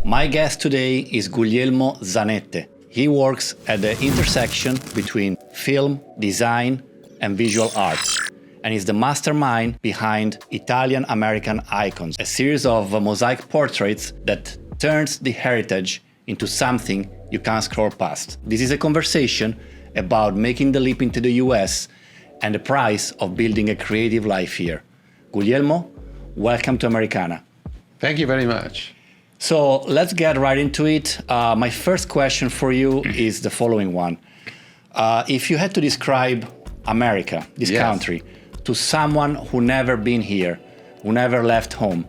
My guest today is Guglielmo Zanette. He works at the intersection between film, design, and visual arts, and is the mastermind behind Italian-American Icons, a series of mosaic portraits that turns the heritage into something you can't scroll past. This is a conversation about making the leap into the US and the price of building a creative life here. Guglielmo, welcome to Americana. Thank you very much. So let's get right into it. My first question for you is the following one. If you had to describe America, this country, to someone who never been here, who never left home,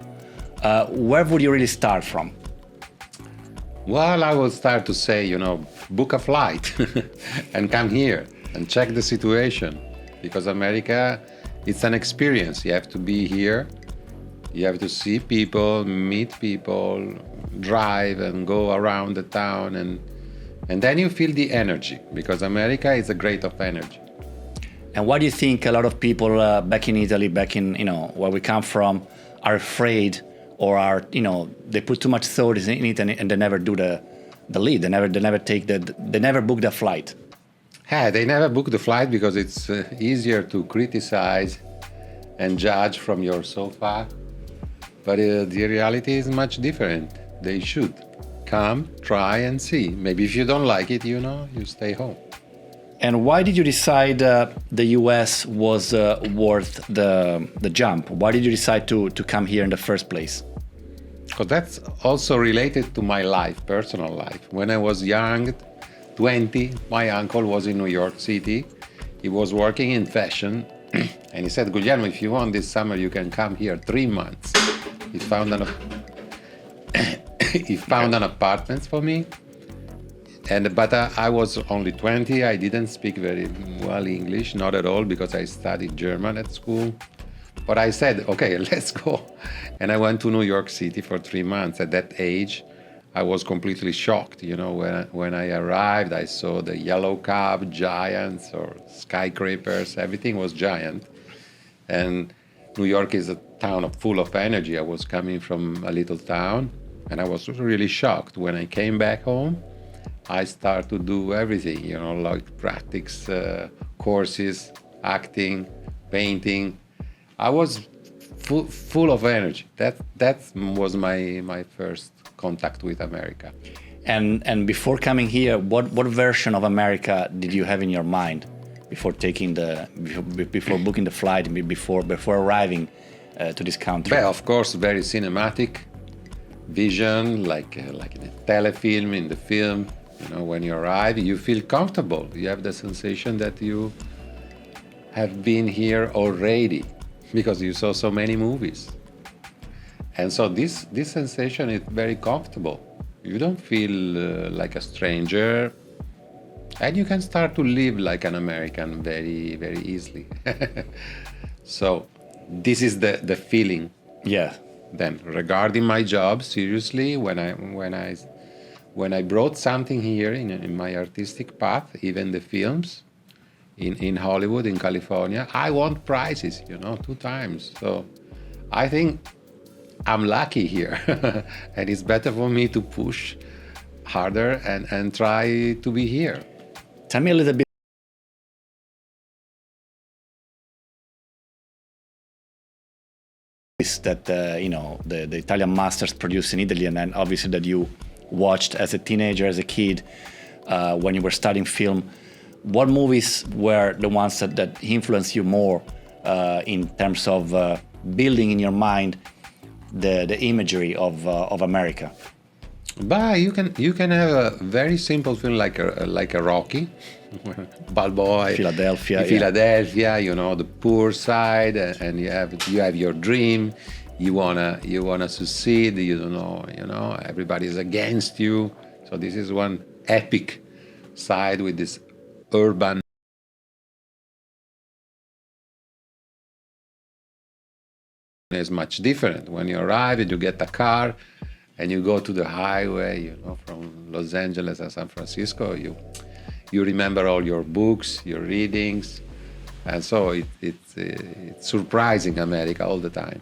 where would you really start from? Well, I will start to say, book a flight and come here and check the situation. Because America, it's an experience. You have to be here. You have to see people, meet people, drive and go around the town. And then you feel the energy, because America is a great of energy. And why do you think a lot of people back in Italy, back in, where we come from, are afraid or are, they put too much thought in it and they never do the lead. They never book the flight. Yeah, they never book the flight because it's easier to criticize and judge from your sofa. But the reality is much different. They should come, try and see. Maybe if you don't like it, you stay home. And why did you decide the US was worth the jump? Why did you decide to come here in the first place? Because that's also related to my life, personal life. When I was young, 20, my uncle was in New York City. He was working in fashion. And he said, Guglielmo, if you want this summer, you can come here 3 months. He found an apartment for me. But I was only 20. I didn't speak very well English, not at all, because I studied German at school. But I said, okay, let's go. And I went to New York City for 3 months. At that age, I was completely shocked. When I arrived, I saw the yellow cab giants or skyscrapers. Everything was giant. And New York is a town full of energy. I was coming from a little town, and I was really shocked. When I came back home, I started to do everything, like practice courses, acting, painting. I was full of energy. That was my first contact with America. And before coming here, what version of America did you have in your mind before before booking the flight, before arriving to this country? Well, of course, very cinematic vision, like in a telefilm, in the film. When you arrive, you feel comfortable. You have the sensation that you have been here already because you saw so many movies. And so this sensation is very comfortable. You don't feel like a stranger, and you can start to live like an American very, very easily. So this is the feeling. Yeah. Then regarding my job, seriously, when I brought something here in my artistic path, even the films in Hollywood, in California, I won prizes, 2 times. So I think I'm lucky here. And it's better for me to push harder and try to be here. Tell me a little bit that the Italian masters produced in Italy, and then obviously that you watched as a teenager, as a kid, when you were studying film. What movies were the ones that influenced you more in terms of building in your mind the imagery of America? But you can have a very simple film like a Rocky, Balboa, Philadelphia, the poor side, and you have your dream. You wanna succeed. You don't know. Everybody's against you. So this is one epic side with this urban. Is much different. When you arrive and you get a car and you go to the highway, from Los Angeles to San Francisco, you remember all your books, your readings, and so it's surprising America all the time.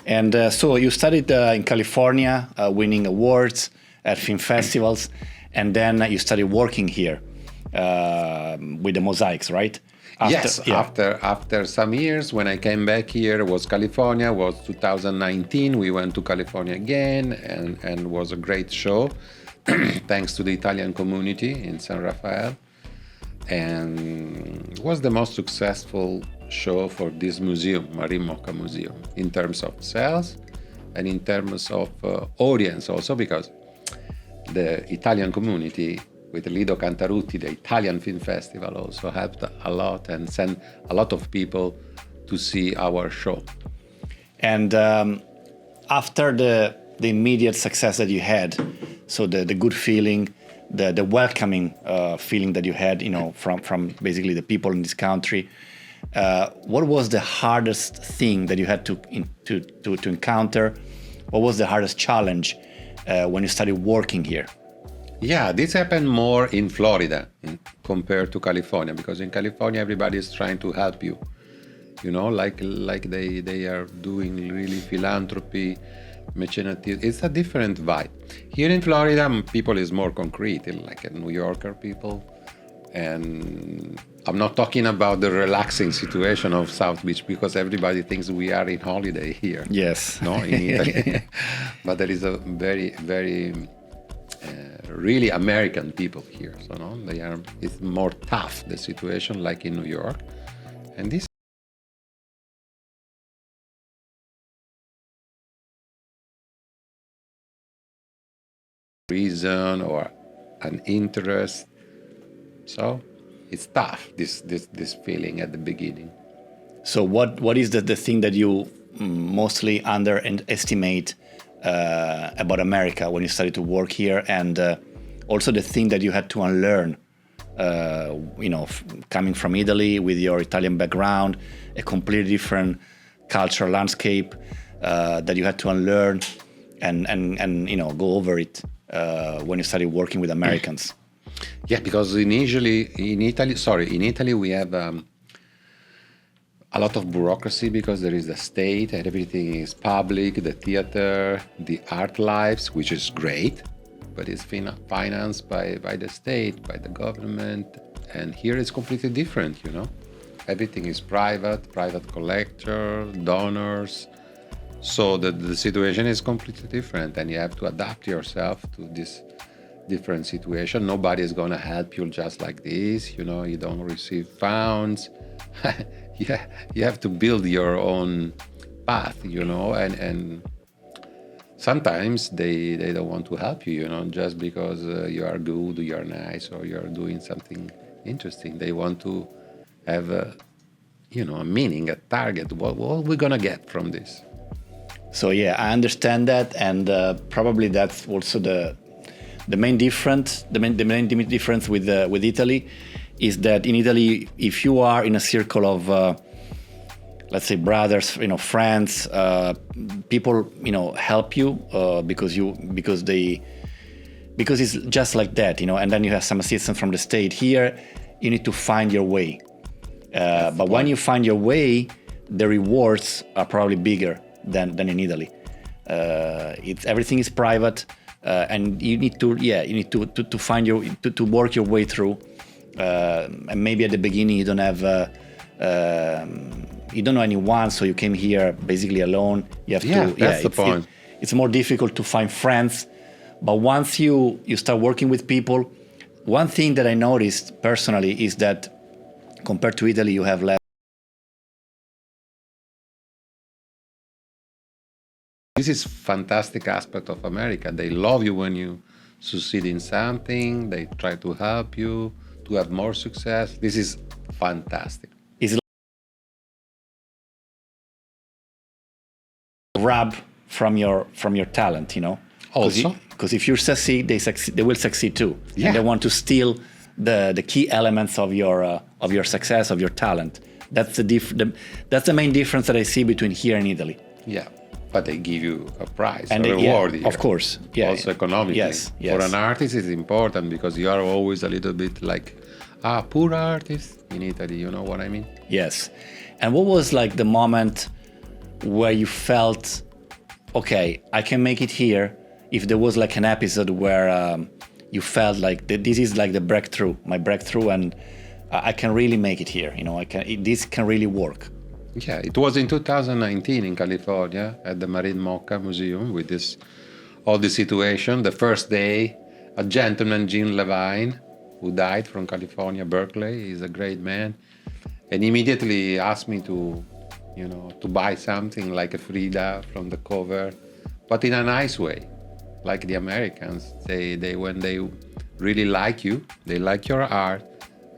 And so you studied in California, winning awards at film festivals, and then you started working here with the mosaics, right? After some years, when I came back here, was California, was 2019. We went to California again, and was a great show, thanks to the Italian community in San Rafael. And it was the most successful show for this museum, Marin Mocca Museum, in terms of sales and in terms of audience also, because the Italian community with Lido Cantarutti, the Italian Film Festival, also helped a lot and sent a lot of people to see our show. And after the immediate success that you had, so the good feeling, the welcoming feeling that you had, from basically the people in this country, what was the hardest thing that you had to encounter? What was the hardest challenge when you started working here? Yeah, this happened more in Florida compared to California, because in California everybody is trying to help you, like they are doing really philanthropy, mecenatism. It's a different vibe. Here in Florida, people is more concrete, like a New Yorker people. And I'm not talking about the relaxing situation of South Beach, because everybody thinks we are in holiday here. Yes. No, in Italy. But there is a very, very really American people here. So it's more tough, the situation, like in New York. And this reason or an interest. So it's tough, this feeling at the beginning. So what is the thing that you mostly underestimate about America when you started to work here, and also the thing that you had to unlearn, coming from Italy with your Italian background, a completely different cultural landscape that you had to unlearn and go over it when you started working with Americans? Yeah, because in Italy we have a lot of bureaucracy, because there is the state and everything is public, the theater, the art lives, which is great, but it's financed by the state, by the government. And here it's completely different, Everything is private collector, donors. So the situation is completely different, and you have to adapt yourself to this different situation. Nobody is going to help you just like this, you don't receive funds. Yeah, you have to build your own path, and sometimes they don't want to help you, just because you are good, you are nice, or you are doing something interesting. They want to have a meaning, a target. What are we going to get from this? So yeah, I understand that, and probably that's also the main difference. The main difference with Italy is that in Italy, if you are in a circle of let's say brothers, friends, people, help you because it's just like that, and then you have some assistance from the state. Here, you need to find your way. But when you find your way, the rewards are probably bigger than in Italy. Everything is private, and you need to find to work your way through. And maybe at the beginning you don't have you don't know anyone, so you came here basically alone. You have to. That's the point. It's more difficult to find friends, but once you start working with people, one thing that I noticed personally is that compared to Italy, you have less. This is fantastic aspect of America. They love you when you succeed in something. They try to help you to have more success. This is fantastic. It's grab from your talent, Also, because if you succeed, they will succeed too. Yeah. And they want to steal the key elements of your success, of your talent. That's that's the main difference that I see between here and Italy. Yeah. But they give you a prize, and a reward. Yeah, of course. Yeah. Also economically. Yes. For an artist, it's important because you are always a little bit like a poor artist in Italy. You know what I mean? Yes. And what was like the moment where you felt okay, I can make it here, if there was like an episode where you felt like this is like the breakthrough, my breakthrough, and I can really make it here. This can really work. Yeah, it was in 2019 in California at the Marine Mocca Museum with all the situation. The first day, a gentleman, Jean Levine, who died from California, Berkeley, he's a great man, and immediately asked me to buy something like a Frida from the cover, but in a nice way, like the Americans. They when they really like you, they like your art,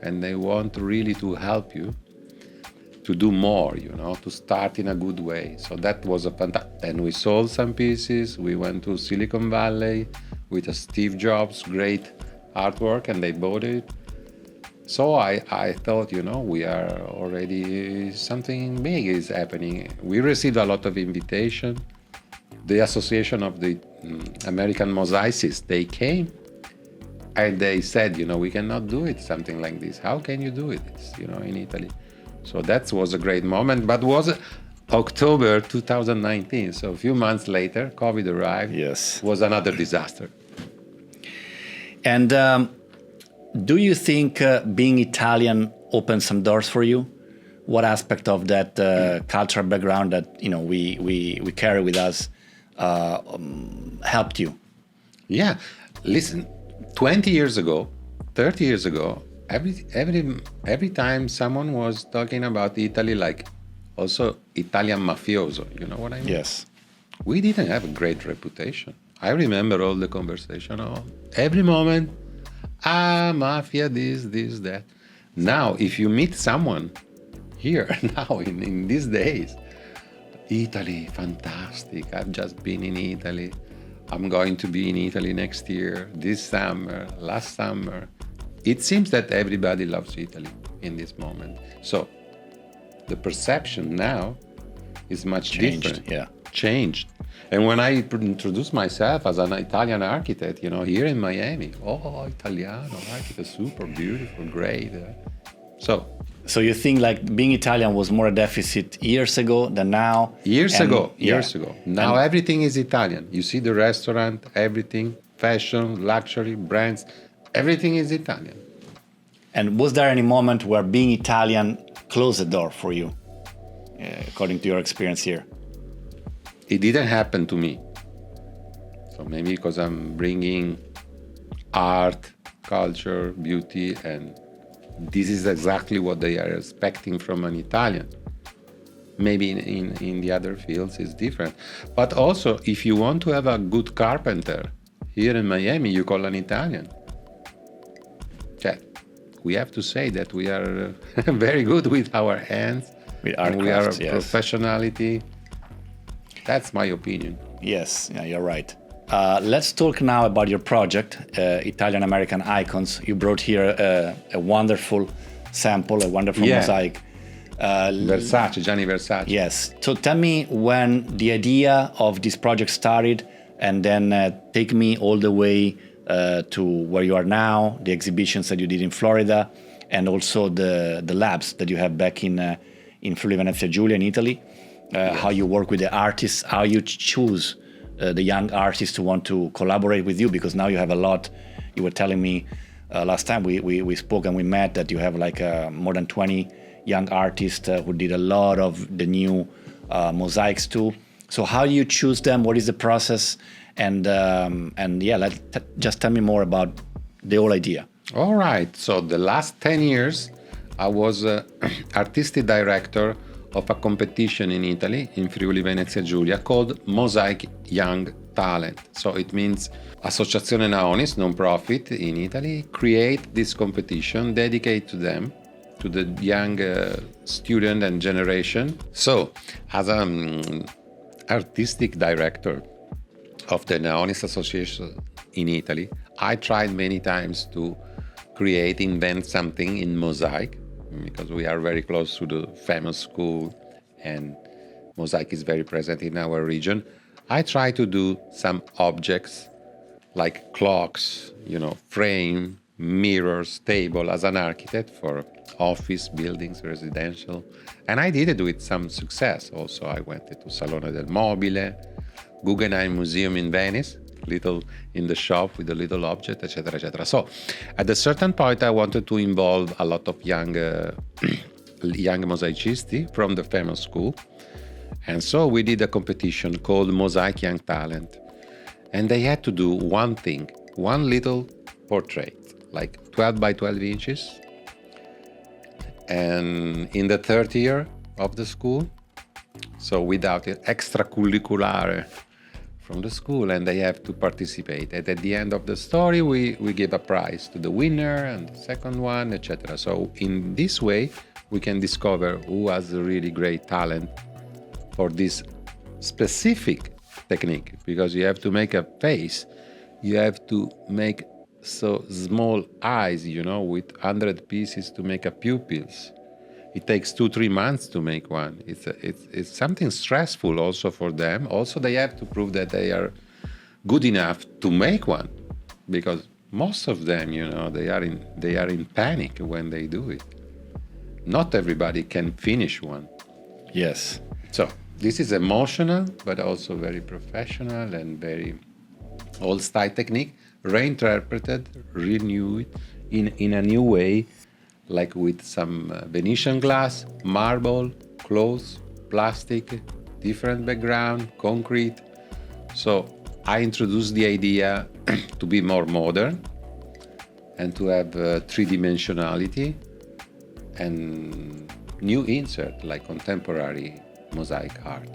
and they want really to help you to do more, to start in a good way. So that was and we sold some pieces. We went to Silicon Valley with a Steve Jobs, great artwork, and they bought it. So I thought, we are already, something big is happening. We received a lot of invitation. The Association of the American Mosaicists, they came and they said, we cannot do it, something like this. How can you do it, in Italy? So that was a great moment, but was October 2019. So a few months later, COVID arrived. Yes. Was another disaster. And do you think being Italian opened some doors for you? What aspect of that cultural background that we carry with us helped you? Yeah, listen, 20 years ago, 30 years ago, every time someone was talking about Italy, like also Italian mafioso, you know what I mean? Yes. We didn't have a great reputation. I remember all the conversation, every moment, mafia, this, that. Now, if you meet someone here, now, in these days, Italy, fantastic, I've just been in Italy, I'm going to be in Italy next year, this summer, last summer. It seems that everybody loves Italy in this moment. So the perception now is much different. Yeah. Changed. And when I introduce myself as an Italian architect, here in Miami, Italiano architect, super beautiful, great. So you think like being Italian was more a deficit years ago than now? Years ago. Now everything is Italian. You see the restaurant, everything, fashion, luxury, brands, everything is Italian. And was there any moment where being Italian closed the door for you, according to your experience here? It didn't happen to me. So maybe because I'm bringing art, culture, beauty, and this is exactly what they are expecting from an Italian. Maybe in the other fields it's different. But also, if you want to have a good carpenter here in Miami, you call an Italian. We have to say that we are very good with our hands. With art and crafts, we are yes. professionality. That's my opinion. Yes, yeah, you're right. Let's talk now about your project, Italian American Icons. You brought here a wonderful sample, a wonderful mosaic. Gianni Versace. Yes. So tell me when the idea of this project started, and then take me all the way to where you are now, the exhibitions that you did in Florida, and also the labs that you have back in Friuli Venezia Giulia in Italy. Yes. How you work with the artists, how you choose the young artists who want to collaborate with you, because now you have a lot. You were telling me last time we spoke and we met that you have like more than 20 young artists who did a lot of the new mosaics too. So how do you choose them? What is the process? And yeah, just tell me more about the whole idea. All right. So the last 10 years, I was artistic director of a competition in Italy, in Friuli Venezia Giulia, called Mosaic Young Talent. So it means Associazione Naonis, non-profit in Italy, create this competition, dedicate to them, to the young student and generation. So as an artistic director of the Naonis Association in Italy, I tried many times to invent something in mosaic, because we are very close to the famous school and mosaic is very present in our region. I try to do some objects like clocks, frame, mirrors, table as an architect for office buildings, residential. And I did it with some success also. I went to Salone del Mobile, Guggenheim Museum in Venice, little in the shop with a little object, etc., etc. So at a certain point, I wanted to involve a lot of young mosaicisti from the famous school. And so we did a competition called Mosaic Young Talent. And they had to do one thing, one little portrait, like 12 by 12 inches. And in the third year of the school, so without it, extracurricular from the school, and they have to participate. And at the end of the story, we give a prize to the winner and the second one, etc. So in this way, we can discover who has a really great talent for this specific technique, because you have to make a face, you have to make so small eyes, with 100 pieces to make a pupils. It takes 2-3 months to make one. It's something stressful also for them. Also, they have to prove that they are good enough to make one, because most of them, they are in panic when they do it. Not everybody can finish one. Yes. So this is emotional, but also very professional and very old-style technique, reinterpreted, renewed in a new way, like with some Venetian glass, marble, clothes, plastic, different background, concrete. So I introduced the idea to be more modern and to have three-dimensionality and new insert like contemporary mosaic art.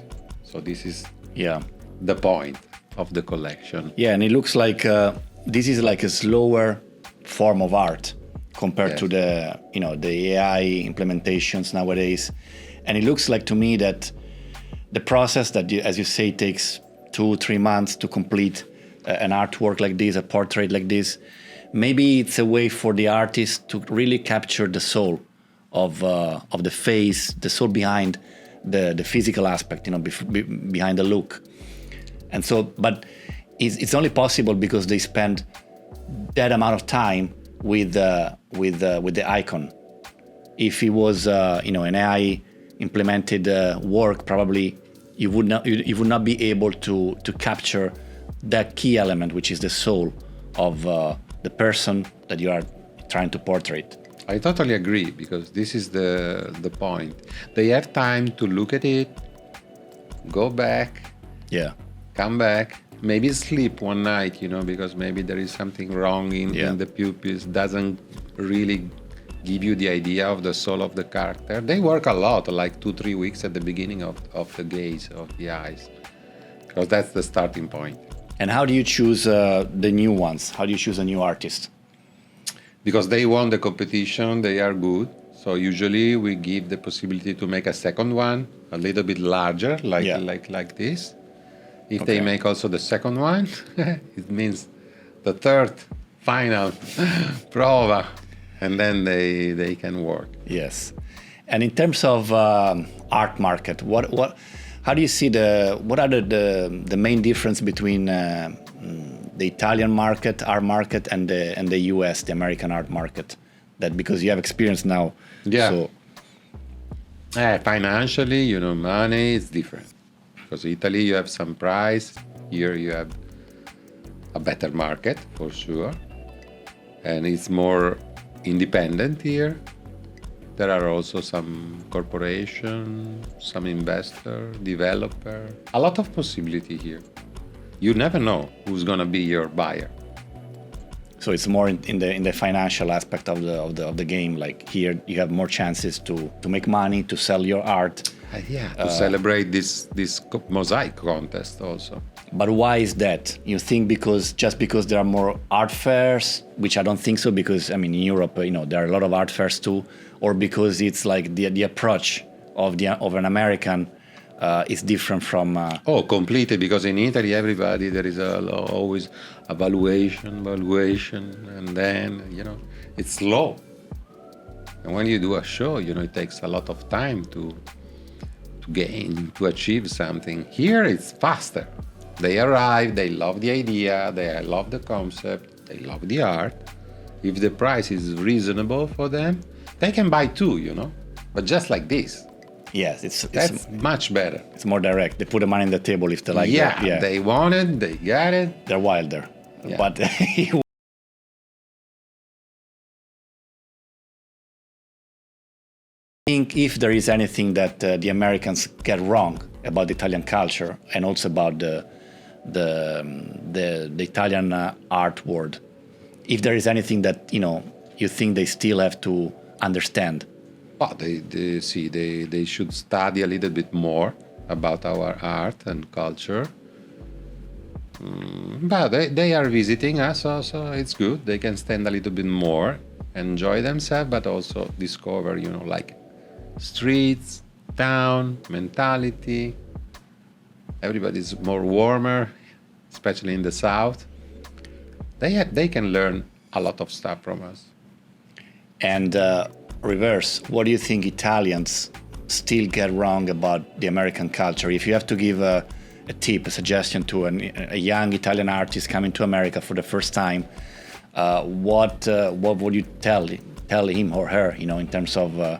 So this is the point of the collection. Yeah, and it looks like this is like a slower form of art compared to the AI implementations nowadays. And it looks like to me that the process that, as you say, takes 2-3 months to complete an artwork like this, a portrait like this, maybe it's a way for the artist to really capture the soul of the face, the soul behind the physical aspect, behind the look. And so, but it's only possible because they spend that amount of time with the icon. If it was an AI implemented work, probably you would not be able to capture that key element, which is the soul of the person that you are trying to portrait. I totally agree, because this is the point. They have time to look at it, go back, come back, maybe sleep one night, because maybe there is something wrong in the pupils, doesn't really give you the idea of the soul of the character. They work a lot, like 2-3 weeks at the beginning of the gaze, of the eyes, because that's the starting point. And how do you choose the new ones? How do you choose a new artist? Because they won the competition, they are good. So usually we give the possibility to make a second one, a little bit larger, like this. If they make also the second one, it means the third final prova, and then they can work. Yes. And in terms of art market, how do you see what are the main difference between the Italian market, art market, and the US, the American art market? That because you have experience now. Yeah. So. Financially, money is different. Because Italy, you have some price. Here, you have a better market for sure, and it's more independent here. There are also some corporation, some investor, developer. A lot of possibility here. You never know who's gonna be your buyer. So it's more in the financial aspect of the game. Like here, you have more chances to make money, to sell your art. To celebrate this mosaic contest also. But why is that? You think because there are more art fairs, which I don't think so, because in Europe, there are a lot of art fairs too, or because it's like the approach of an American is different from. Completely, because in Italy, everybody there is always a valuation, and then it's slow. And when you do a show, it takes a lot of time to gain, to achieve something. Here it's faster. They arrive, they love the idea, they love the concept, they love the art. If the price is reasonable for them, They can buy two, you know, but just like this. Yes, That's much better. it's more direct. They put the money on the table if they like Yeah, it. Yeah, they want it, they got it. they're wilder. Yeah. But I think if there is anything that the Americans get wrong about the Italian culture and also about the Italian art world, if there is anything that you think they still have to understand. Oh, they should study a little bit more about our art and culture. But they are visiting us also. It's good. They can stand a little bit more, enjoy themselves, but also discover, like streets, town, mentality. Everybody's more warmer, especially in the south. They can learn a lot of stuff from us. And reverse, what do you think Italians still get wrong about the American culture? If you have to give a tip, a suggestion to a young Italian artist coming to America for the first time, what would you tell him or her, in terms of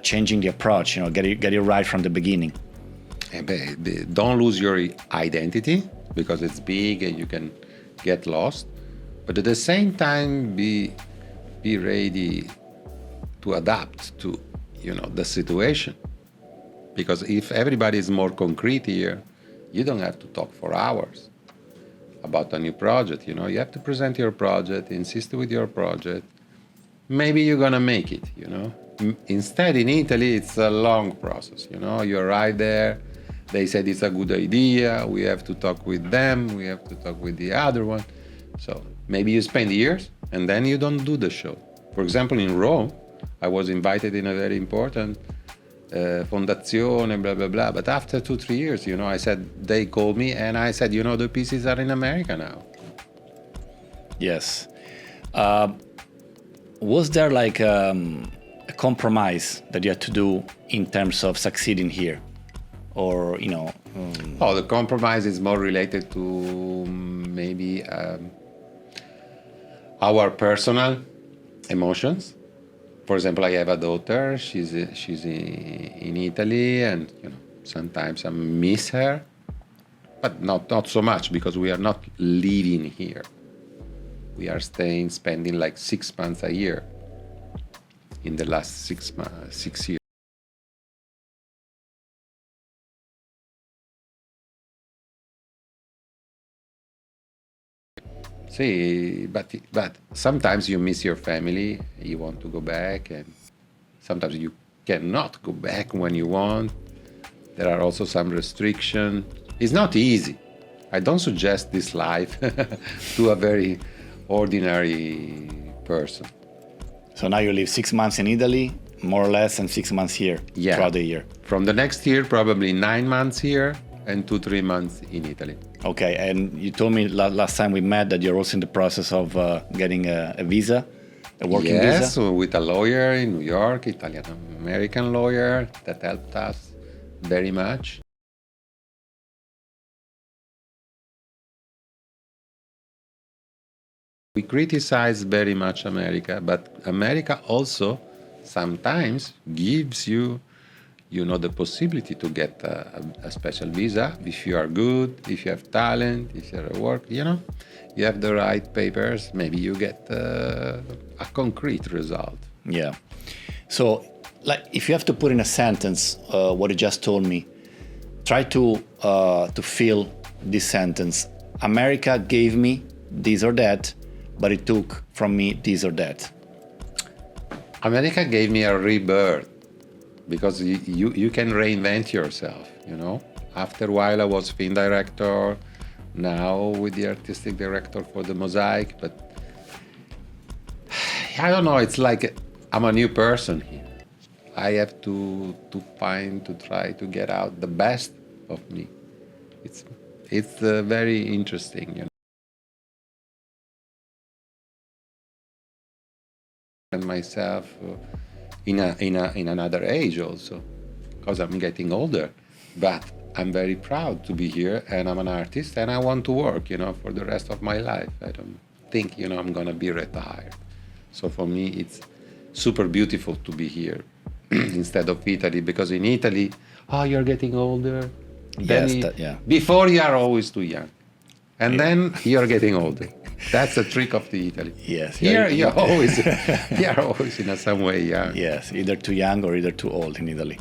changing the approach, get it right from the beginning? Don't lose your identity, because it's big and you can get lost. But at the same time, be ready to adapt to, the situation. Because if everybody is more concrete here, you don't have to talk for hours about a new project. You have to present your project, insist with your project. Maybe you're gonna make it. Instead, in Italy, it's a long process. You arrive there. They said it's a good idea. We have to talk with them. We have to talk with the other one. So maybe you spend years and then you don't do the show. For example, in Rome, I was invited in a very important fondazione, blah, blah, blah. But after 2-3 years, I said, they called me and I said, the pieces are in America now. Yes. Was there like a compromise that you had to do in terms of succeeding here? Or, Oh, the compromise is more related to maybe our personal emotions. For example, I have a daughter. She's in Italy, and sometimes I miss her, but not so much, because we are not living here. We are spending like 6 months a year in the last 6 years. See, but sometimes you miss your family, you want to go back, and sometimes you cannot go back when you want. There are also some restrictions. It's not easy. I don't suggest this life to a very ordinary person. So now you live 6 months in Italy, more or less, and 6 months here throughout the year. From the next year, probably 9 months here and 2-3 months in Italy. Okay, and you told me last time we met that you're also in the process of getting a visa, a working visa? Yes, with a lawyer in New York, Italian-American lawyer, that helped us very much. We criticize very much America, but America also sometimes gives you the possibility to get a special visa if you are good, if you have talent, if you're at work, you have the right papers, maybe you get a concrete result. Yeah. So, like, if you have to put in a sentence what you just told me, try to fill this sentence. America gave me this or that, but it took from me this or that. America gave me a rebirth, because you can reinvent yourself, After a while I was film director, now with the artistic director for the Mosaic, but I don't know, it's like I'm a new person here. I have to try to get out the best of me. It's very interesting, And myself in another age also, because I'm getting older, but I'm very proud to be here, and I'm an artist, and I want to work, for the rest of my life. I don't think, I'm gonna be retired. So for me, super beautiful to be here instead of Italy, because in Italy, oh, you're getting older. Then before you are always too young, and then you're getting older. That's the trick of the Italy. Yes. Here you're always in some way young. Yes, either too young or either too old in Italy.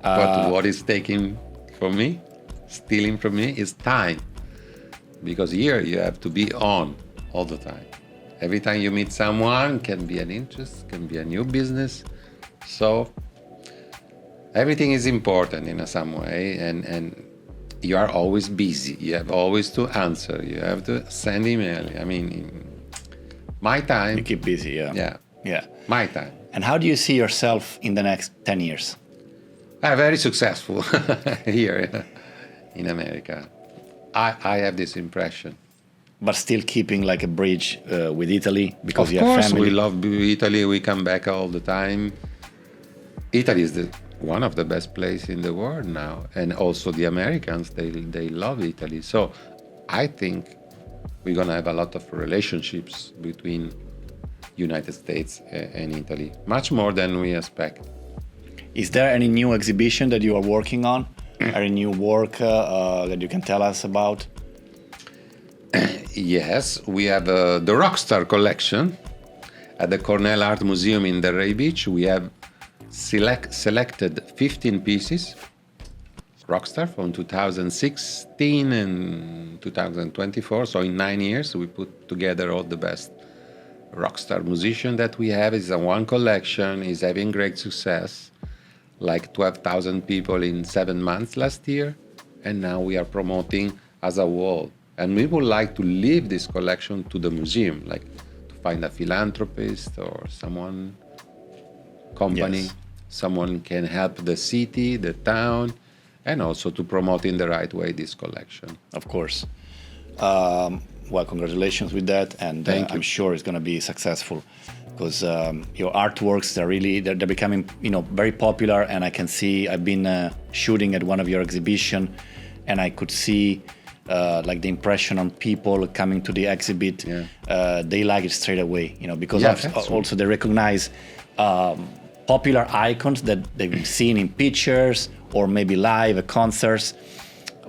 But what is taking from me, stealing from me, is time. Because here you have to be on all the time. Every time you meet someone, can be an interest, can be a new business. So everything is important in some way, and you are always busy. You have always to answer. You have to send email. I mean, my time. You keep busy, yeah. Yeah. My time. And how do you see yourself in the next 10 years? Very successful here in America. I have this impression. But still keeping like a bridge with Italy, because of you have family. Of course, we love Italy. We come back all the time. Italy is one of the best places in the world now, and also the Americans, they love Italy. So I think we're gonna have a lot of relationships between United States and Italy, much more than we expect. Is there any new exhibition that you are working on? Any new work that you can tell us about? Yes, we have the Rockstar collection at the Cornell Art Museum in Delray Beach. We have selected 15 pieces, Rockstar, from 2016 and 2024. So in 9 years, we put together all the best Rockstar musicians that we have. It's a one collection, is having great success, like 12,000 people in 7 months last year. And now we are promoting as a whole. And we would like to leave this collection to the museum, like to find a philanthropist or someone, company, someone can help the city, the town, and also to promote in the right way this collection. Of course. Well, congratulations with that, and I'm sure it's going to be successful, because your artworks, they're becoming very popular, and I can see I've been shooting at one of your exhibition, and I could see like the impression on people coming to the exhibit. They like it straight away, because also they recognize popular icons that they've seen in pictures or maybe live at concerts,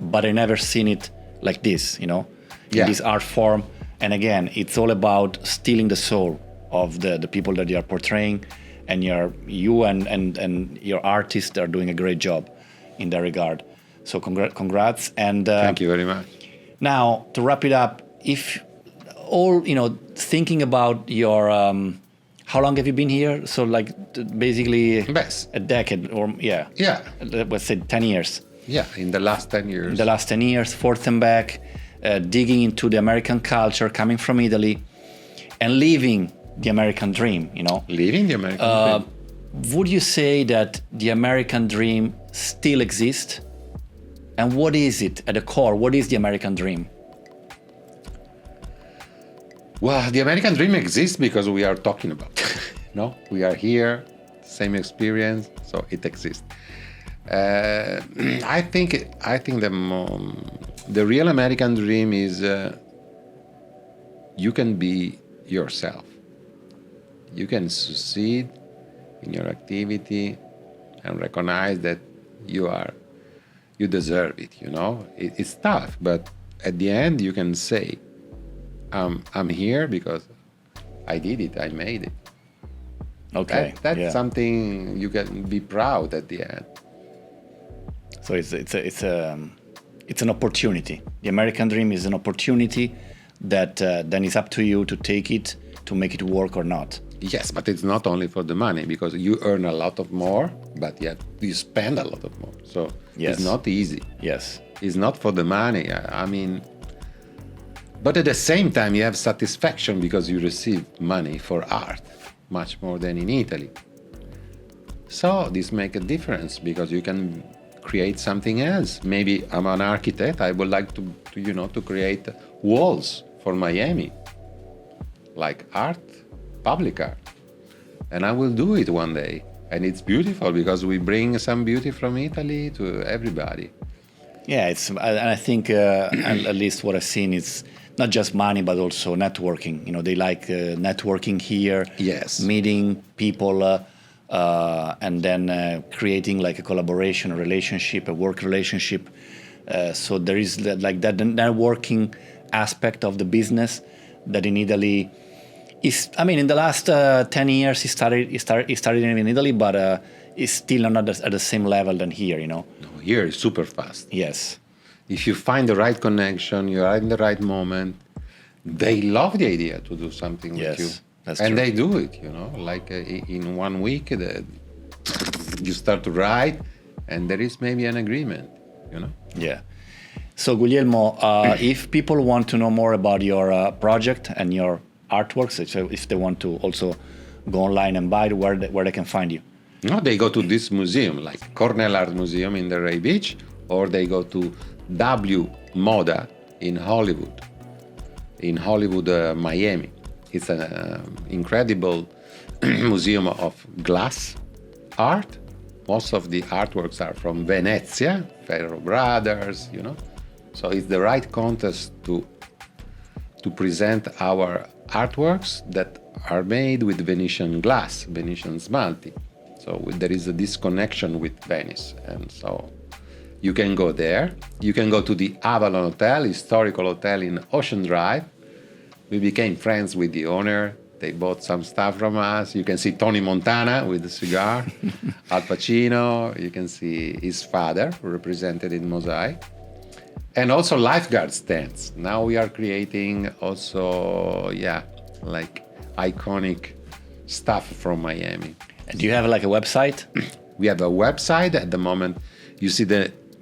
but I never seen it like this, in this art form. And again, it's all about stealing the soul of the people that you are portraying, and you and your artists are doing a great job in that regard. So congrats. And thank you very much. Now, to wrap it up, if all, thinking about your, how long have you been here? So like basically a decade or let's say 10 years. Yeah, in the last 10 years. In the last 10 years, forth and back, digging into the American culture, coming from Italy, and living the American dream, Living the American dream. Would you say that the American dream still exists? And what is it at the core? What is the American dream? Well, the American dream exists because we are talking about it. We are here, same experience, so it exists. I think the real American dream is you can be yourself. You can succeed in your activity and recognize that you deserve it, It's tough, but at the end you can say, I'm here because I did it, I made it. Okay. That's something you can be proud at the end. So it's an opportunity. The American dream is an opportunity that then it's up to you to take it, to make it work or not. Yes, but it's not only for the money, because you earn a lot of more, but yet you spend a lot of more. So it's not easy. Yes. It's not for the money. I mean, but at the same time, you have satisfaction because you receive money for art, much more than in Italy. So this makes a difference because you can create something else. Maybe I'm an architect. I would like to create walls for Miami, like art, public art, and I will do it one day. And it's beautiful because we bring some beauty from Italy to everybody. Yeah, and I think at least what I've seen is not just money, but also networking. You know, they like networking here, Yes. meeting people, and then creating like a collaboration, a relationship, a work relationship. So there is like that networking aspect of the business that in Italy is. I mean, in the last 10 years, he started in Italy, but it's still not at the same level than here. You know. No, here is super fast. Yes. If you find the right connection, you are in the right moment, they love the idea to do something with you. That's and true. they do it, you know, like in 1 week, you start to write and there is maybe an agreement, you know? Yeah. So Guglielmo, if people want to know more about your project and your artworks, if they want to also go online and buy it, where they can find you? No, they go to this museum, like Cornell Art Museum in the Ray Beach, or they go to W Moda in Hollywood, Miami. It's an incredible museum of glass art. Most of the artworks are from Venezia, Ferro Brothers, you know. So it's the right context to present our artworks that are made with Venetian glass, Venetian smalti. So there is a disconnection with Venice, and so you can go there. You can go to the Avalon Hotel, historical hotel in Ocean Drive. We became friends with the owner. They bought some stuff from us. You can see Tony Montana with a cigar, Al Pacino. You can see his father, represented in mosaic. And also lifeguard stands. Now we are creating also, like iconic stuff from Miami. And do you have like a website? We have a website at the moment. You see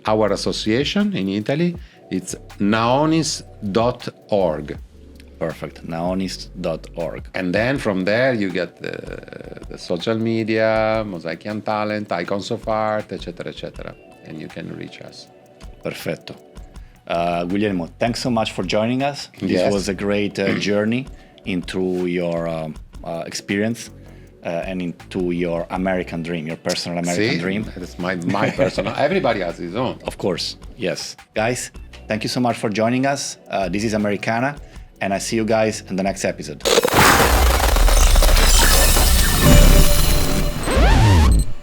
our association in Italy. It's naonis.org. Perfect. naonis.org. And then from there you get the social media, Mosaic Talent, Icons of Art, etc., etc. And you can reach us. Perfetto. Guglielmo, thanks so much for joining us. This Yes. was a great journey into your experience and into your American dream, your personal American dream. That's my personal. Everybody has his own. Of course, yes. Guys, thank you so much for joining us. This is Americana, and I see you guys in the next episode.